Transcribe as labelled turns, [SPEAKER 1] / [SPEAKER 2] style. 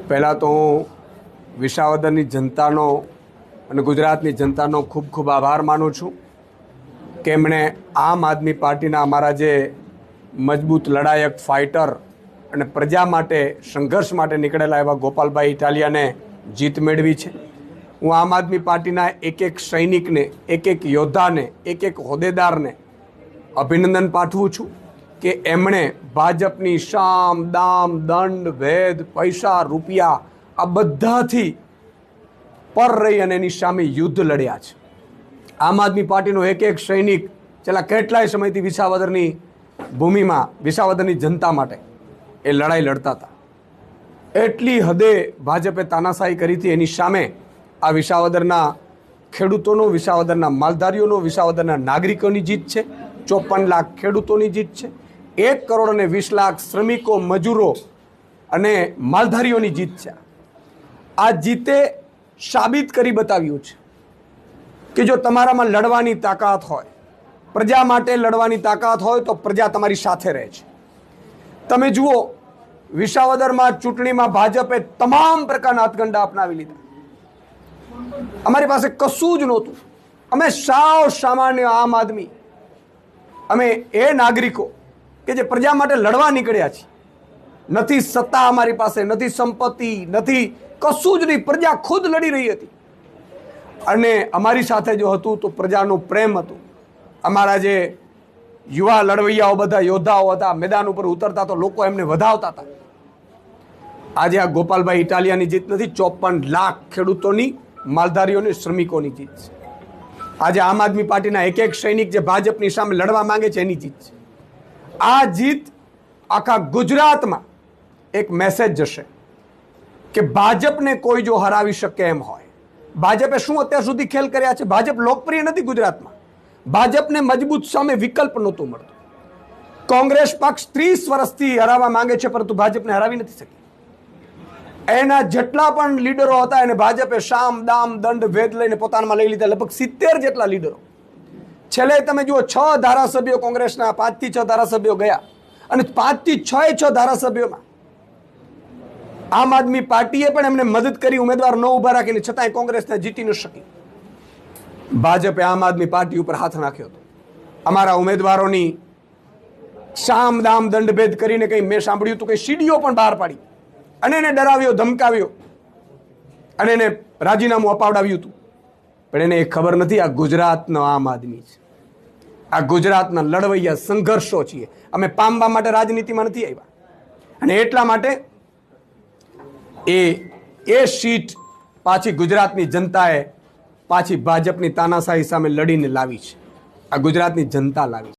[SPEAKER 1] પહેલાં તો હું વિસાવદરની જનતાનો અને ગુજરાતની જનતાનો ખૂબ ખૂબ આભાર માનું છું કે એમણે આમ આદમી પાર્ટીના અમારા જે મજબૂત લડાયક ફાઇટર અને પ્રજા માટે સંઘર્ષ માટે નીકળેલા એવા ગોપાલભાઈ ઇટાલિયાને જીત મેળવી છે। હું આમ આદમી પાર્ટીના એક એક સૈનિકને, એક એક યોદ્ધાને, એક એક હોદ્દેદારને અભિનંદન પાઠવું છું કે એમણે ભાજપની સામ દામ દંડ ભેદ પૈસા રૂપિયા આ બધાથી પર રહી અને એની સામે યુદ્ધ લડ્યા છે। આમ આદમી પાર્ટીનો એક એક સૈનિક છેલ્લા કેટલાય સમયથી વિસાવદરની ભૂમિમાં વિસાવદરની જનતા માટે એ લડાઈ લડતા હતા। એટલી હદે ભાજપે તાનાશાહી કરી હતી, એની સામે આ વિસાવદરના ખેડૂતોનો, વિસાવદરના માલધારીઓનો, વિસાવદરના નાગરિકોની જીત છે। 54 લાખ ખેડૂતોની જીત છે। 1 કરોડ અને 20 લાખ શ્રમિકો, મજૂરો અને માલધારીઓની જીત છે। આ જીતે સાબિત કરી બતાવ્યું છે કે જો તમારામાં લડવાની તાકાત હોય, પ્રજા માટે લડવાની તાકાત હોય તો પ્રજા તમારી સાથે રહે છે। તમે જુઓ, વિસાવદરમાં ચૂંટણીમાં ભાજપે તમામ પ્રકારના હાથગંડા અપનાવી લીધા। અમારી પાસે કશું જ નહોતું। અમે સાવ સામાન્ય આમ આદમી, અમે એ નાગરિકો કે જે પ્રજા માટે લડવા નીકળ્યા છીએ। નથી સત્તા અમારી પાસે, નથી સંપત્તિ, નથી કશું જ નહીં। પ્રજા ખુદ લડી રહી હતી અને અમારી સાથે જો હતું તો પ્રજાનો પ્રેમ હતું। અમારા જે યુવા લડવૈયાઓ બધા યોદ્ધાઓ હતા, મેદાન ઉપર ઉતરતા તો લોકો એમને વધાવતા હતા। આજે આ ગોપાલભાઈ ઇટાલિયાની જીત નથી, 54 લાખ ખેડૂતોની, માલધારીઓની, શ્રમિકોની જીત છે। આજે આમ આદમી પાર્ટીના એક એક સૈનિક જે ભાજપની સામે લડવા માંગે છે એની જીત છે। આ જીત આખા ગુજરાતમાં એક મેસેજ જશે કે ભાજપને કોઈ જો હરાવી શકે એમ હોય। ભાજપે શું અત્યાર સુધી ખેલ કર્યા છે? ભાજપ લોકપ્રિય નથી ગુજરાતમાં। ભાજપને મજબૂત સામે વિકલ્પ નહોતું મળતું। કોંગ્રેસ પક્ષ 30 વર્ષથી હરાવવા માંગે છે પરંતુ ભાજપને હરાવી નથી શકી। એના જેટલા પણ લીડરો હતા એને ભાજપે સામ દામ દંડ ભેદ લઈને પોતાનામાં લઈ લીધા। લગભગ 70 જેટલા લીડરો। છેલ્લે તમે જુઓ, 6 ધારાસભ્યો કોંગ્રેસના, 5 થી 6 ધારાસભ્યો ગયા અને 5 થી 6 ધારાસભ્યોમાં આમ આદમી પાર્ટીએ પણ એમને મદદ કરી, ઉમેદવાર ન ઉભા રાખીને, છતાંય કોંગ્રેસને જીતી ન શકી। ભાજપે આમ આદમી પાર્ટી ઉપર હાથ નાખ્યો હતો। અમારા ઉમેદવારોની સામ દામ દંડ ભેદ કરીને કંઈ મેં સાંભળ્યું હતું કે સીડીઓ પણ બહાર પાડી અને એને ડરાવ્યો, ધમકાવ્યો અને એને રાજીનામું અપાવડાવ્યું હતું। પણ એને એ ખબર નથી આ ગુજરાતનો આમ આદમી છે, આ ગુજરાતના લડવૈયા સંઘર્ષો છીએ। અમે પામવા માટે રાજનીતિમાં નથી આવ્યા અને એટલા માટે એ સીટ પાછી ગુજરાતની જનતાએ પાછી ભાજપની તાનાશાહી સામે લડીને લાવી છે। આ ગુજરાતની જનતા લાવી છે।